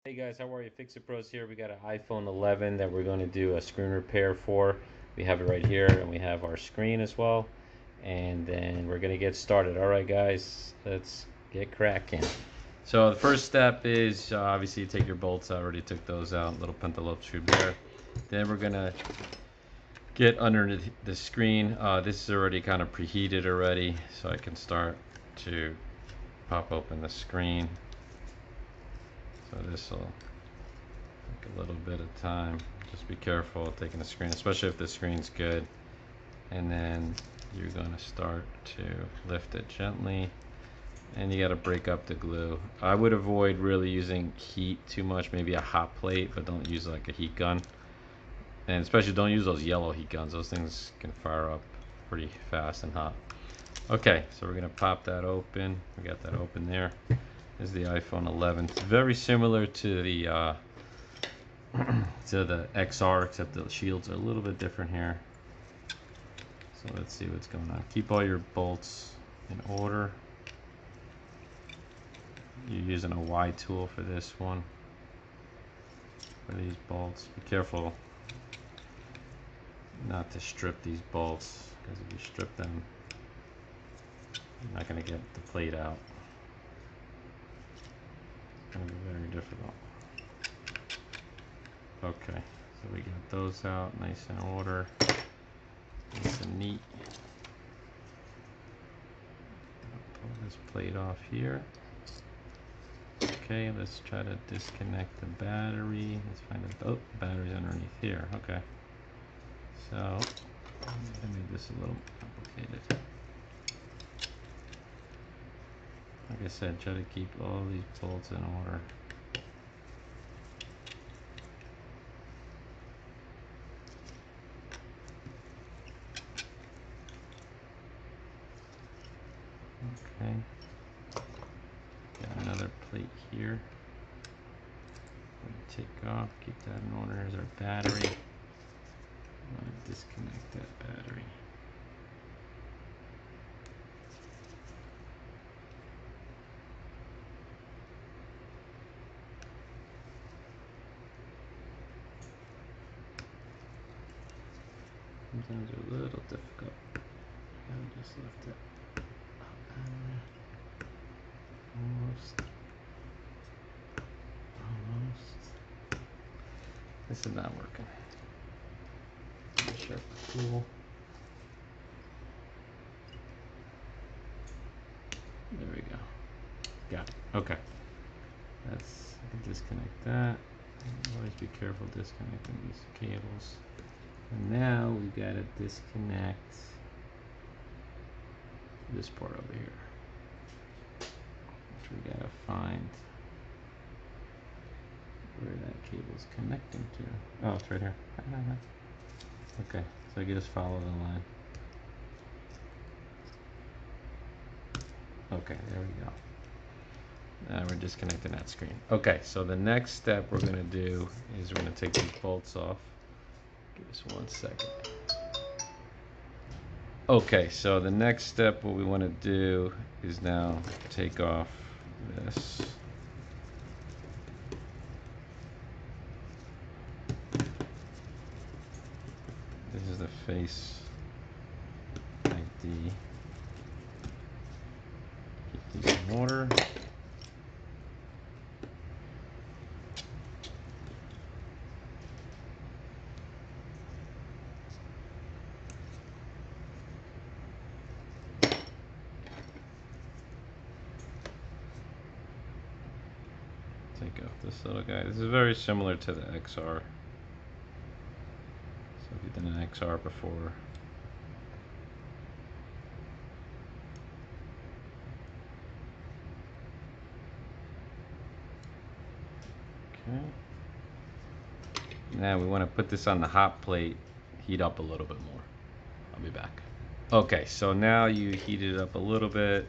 Hey guys, how are you? Fix It Pros here. We got an iPhone 11 that we're going to do a screen repair for. We have it right here, and we have our screen as well. And then we're going to get started. All right, guys, let's get cracking. So the first step is obviously you take your bolts. I already took those out. Little pentalobe screw there. Then we're going to get under the screen. This is already kind of preheated already, so I can start to pop open the screen. So this will take a little bit of time. Just be careful taking the screen, especially if the screen's good. And then you're going to start to lift it gently. And you got to break up the glue. I would avoid really using heat too much, maybe a hot plate, but don't use like a heat gun. And especially don't use those yellow heat guns. Those things can fire up pretty fast and hot. Okay, so we're going to pop that open. We got that open there. This is the iPhone 11. It's very similar to the XR, except the shields are a little bit different here. So let's see what's going on. Keep all your bolts in order. You're using a Y tool for this one, for these bolts. Be careful not to strip these bolts, because if you strip them, you're not going to get the plate out. It's going to be very difficult. Okay, so we got those out nice in order, nice and neat. Pull this plate off here. Okay, let's try to disconnect the battery. Let's find the battery's underneath here. Okay, so I made this a little complicated. Like I said, try to keep all these bolts in order. Okay, got another plate here. Take off, keep that in order. Here's our battery. I'm going to disconnect that battery. Sometimes they're a little difficult. I just left it almost. This is not working. Sharp tool. There we go. Got it. Okay. I can disconnect that. Always be careful disconnecting these cables. And now we gotta disconnect this part over here, which we gotta find where that cable's connecting to. Oh, it's right here. Okay, so I can just follow the line. Okay, there we go. Now we're disconnecting that screen. Okay, so the next step we're gonna do is we're gonna take these bolts off. Give us 1 second. Okay, so the next step, what we want to do is now take off this. This is the face ID. Keep these in order. Take off this little guy. This is very similar to the XR. So if you've done an XR before. Okay. Now we want to put this on the hot plate, heat up a little bit more. I'll be back. Okay, so now you heat it up a little bit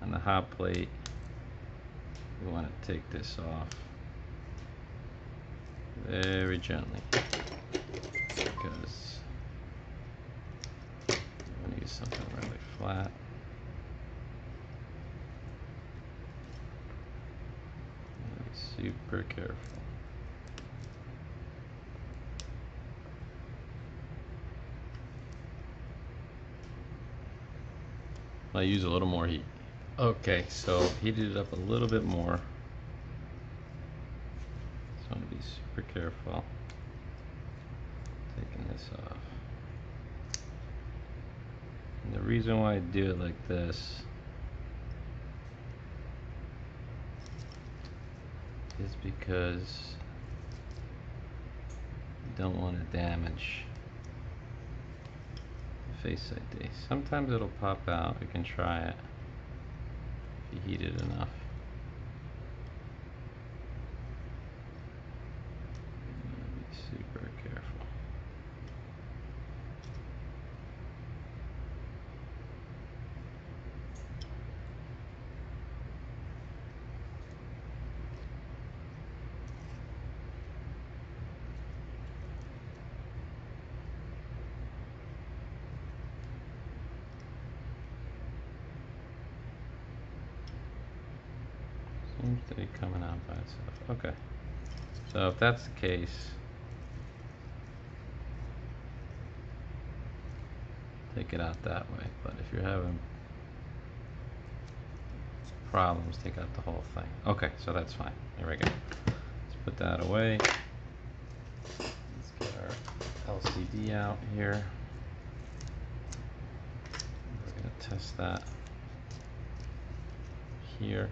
on the hot plate. We want to take this off very gently, because I want to use something really flat. Let me super careful. I use a little more heat. Okay, so heated it up a little bit more. So I'm gonna be super careful. Taking this off. And the reason why I do it like this is because you don't want to damage the Face ID. Sometimes it'll pop out. You can try it if you heat it enough. Be super careful. Seems to be coming out by itself. Okay. So if that's the case, take it out that way. But if you're having problems, take out the whole thing. Okay, so that's fine. There we go. Let's put that away. Let's get our LCD out here. We're going to test that here.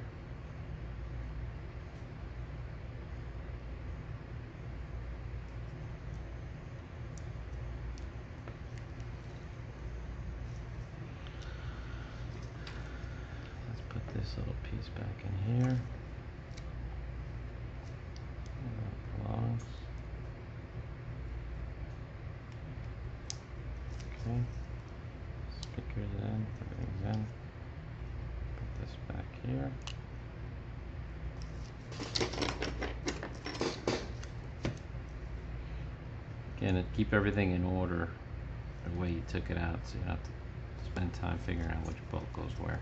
This little piece back in here. Where that belongs. Okay. Speakers in, everything's in. Put this back here. Again, keep everything in order the way you took it out, so you don't have to spend time figuring out which bolt goes where.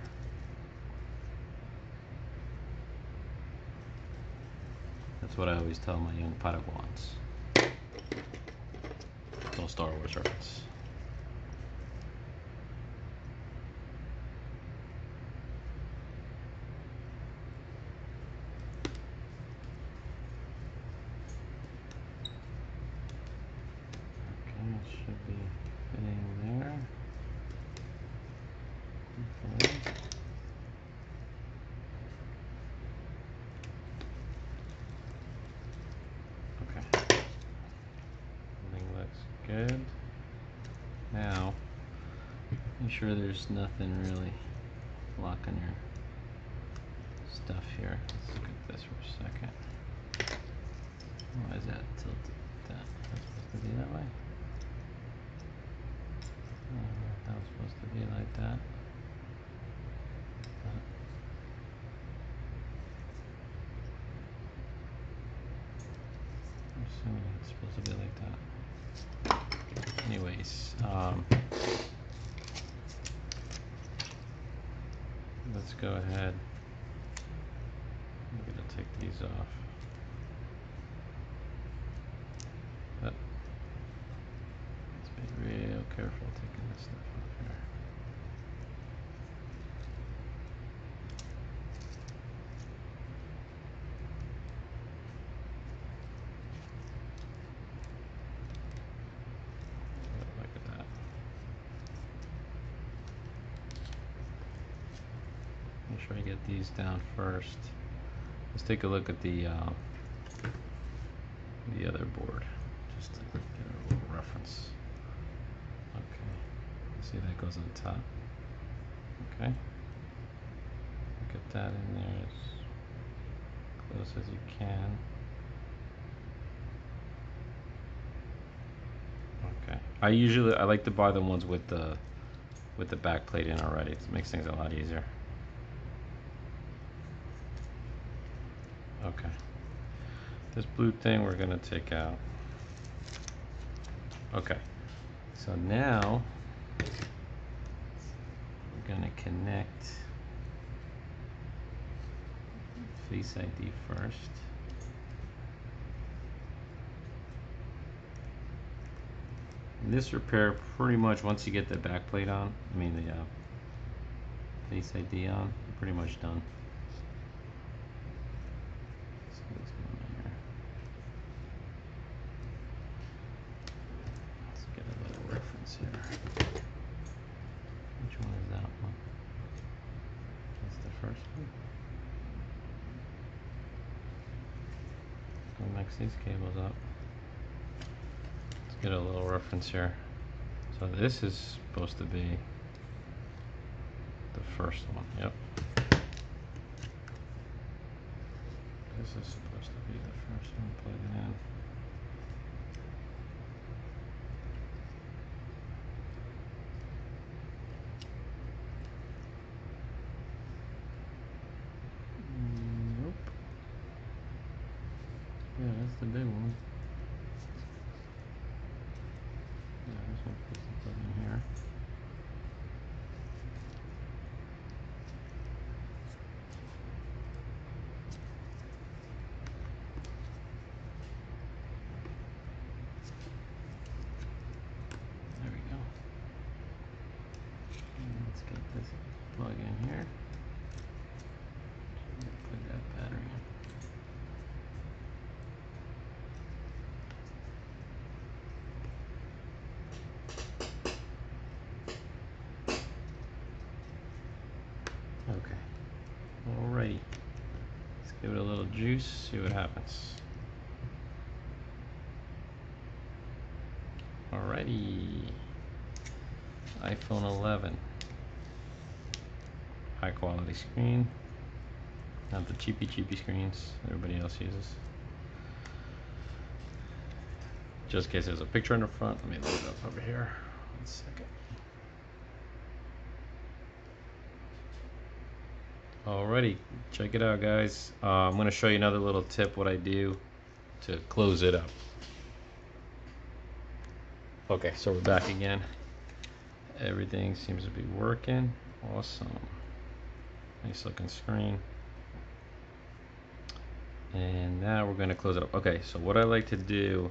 That's what I always tell my young Padawans. Little Star Wars reference. Okay, it should be fitting there. Okay. Good. Now, make sure there's nothing really blocking your stuff here. Let's look at this for a second. Why is that tilted like that? That's supposed to be that way? That was supposed to be like that. I'm assuming it's supposed to be like that. Anyways, let's go ahead. I'm going to take these off. But let's be real careful taking this stuff off here. Look at that. Make sure I get these down first. Let's take a look at the other board, just to get a little reference. Okay, see that goes on top. Okay, get that in there as close as you can. Okay, I like to buy the ones with the back plate in already. It makes things a lot easier. Okay, this blue thing we're gonna take out. Okay, so now we're gonna connect Face ID first. This repair, pretty much once you get the back plate on, I mean the Face ID on, you're pretty much done. So what's going on here? Let's get a little reference here. Which one is that one? That's the first one. Let's go mix these cables up. Let's get a little reference here. So this is supposed to be the first one, yep. This is supposed to be the first one, plug it in. Nope. Yeah, that's the big one. Yeah, this one's supposed to plug in here. There we go. And let's get this plug in here. Plug that battery in. Okay. Alrighty. Let's give it a little juice, see what happens. Alrighty. iPhone 11. High quality screen. Not the cheapy screens everybody else uses. Just in case there's a picture in the front, let me load it up over here. 1 second. Alrighty, check it out, guys. I'm going to show you another little tip what I do to close it up. Okay, so we're back again. Everything seems to be working. Awesome. Nice looking screen. And now we're going to close it up. Okay, so what I like to do,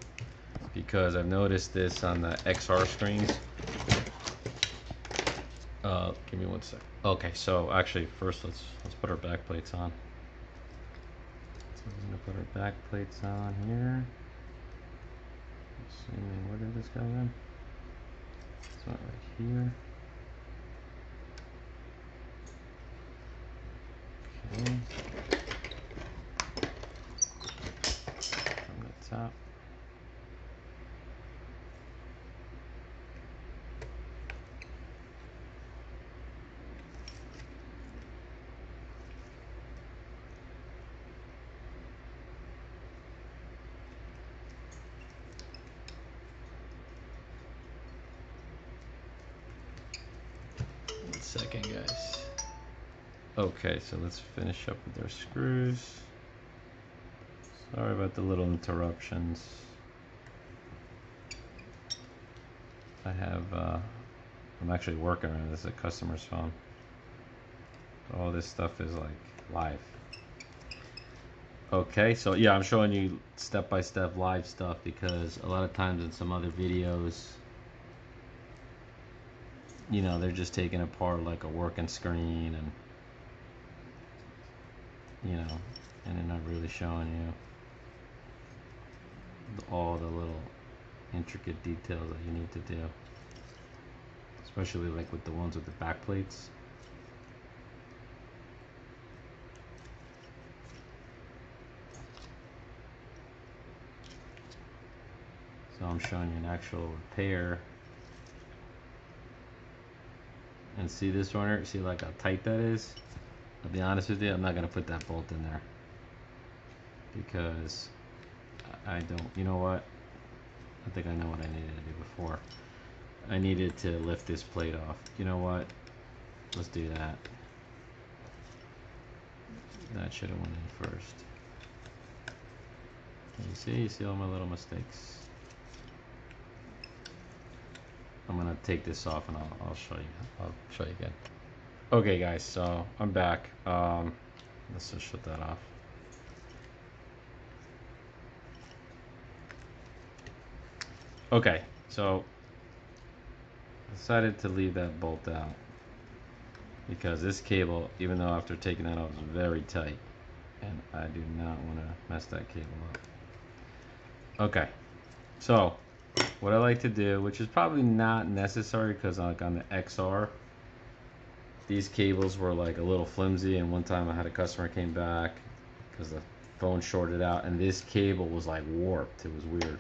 because I've noticed this on the XR screens. Give me 1 sec. Okay, so actually first let's put our back plates on. So we're gonna put our back plates on here. Assuming, where did this go in? It's not right here. Okay. From the top. Second, guys. Okay, so let's finish up with our screws. Sorry about the little interruptions. I have I'm actually working on this, a customer's phone. All this stuff is like live. Okay, so yeah, I'm showing you step-by-step live stuff because a lot of times in some other videos, you know, they're just taking apart like a working screen and, you know, and they're not really showing you all the little intricate details that you need to do, especially like with the ones with the back plates. So I'm showing you an actual repair. And see this runner, see like how tight that is? I'll be honest with you, I'm not gonna put that bolt in there because I don't, you know what? I think I know what I needed to do before. I needed to lift this plate off. You know what? Let's do that. That should have went in first. You see all my little mistakes. I'm gonna take this off and I'll show you. I'll show you again. Okay, guys, so I'm back. Let's just shut that off. Okay, so decided to leave that bolt out because this cable, even though after taking that off, is very tight, and I do not want to mess that cable up. Okay, so what I like to do, which is probably not necessary because like on the XR, these cables were like a little flimsy, and one time I had a customer came back because the phone shorted out and this cable was like warped. It was weird.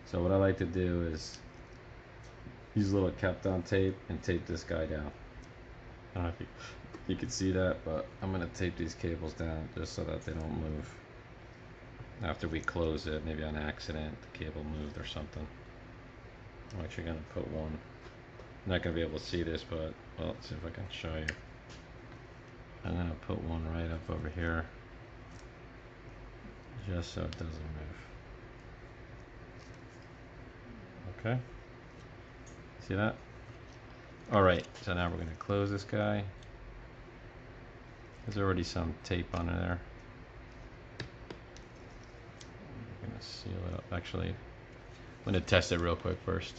So what I like to do is use a little Kapton tape and tape this guy down. I don't know if you can see that, but I'm gonna tape these cables down just so that they don't move. After we close it, maybe on accident, the cable moved or something. I'm actually gonna put one. I'm not gonna be able to see this, but well, let's see if I can show you. I'm gonna put one right up over here, just so it doesn't move. Okay. See that? Alright, so now we're going to close this guy. There's already some tape on there. I'm going to seal it up. Actually, I'm going to test it real quick first.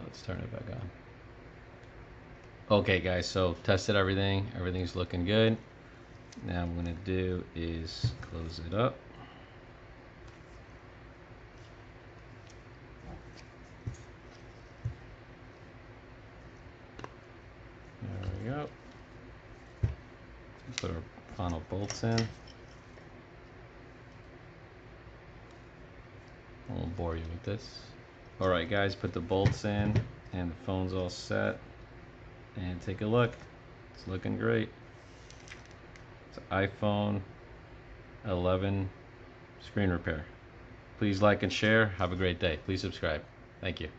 Let's turn it back on. Okay guys, so tested everything. Everything's looking good. Now what I'm going to do is close it up. There we go. Put our final bolts in. I won't bore you with this. Alright guys, put the bolts in and the phone's all set. And take a look. It's looking great. It's an iPhone 11 screen repair. Please like and share. Have a great day. Please subscribe. Thank you.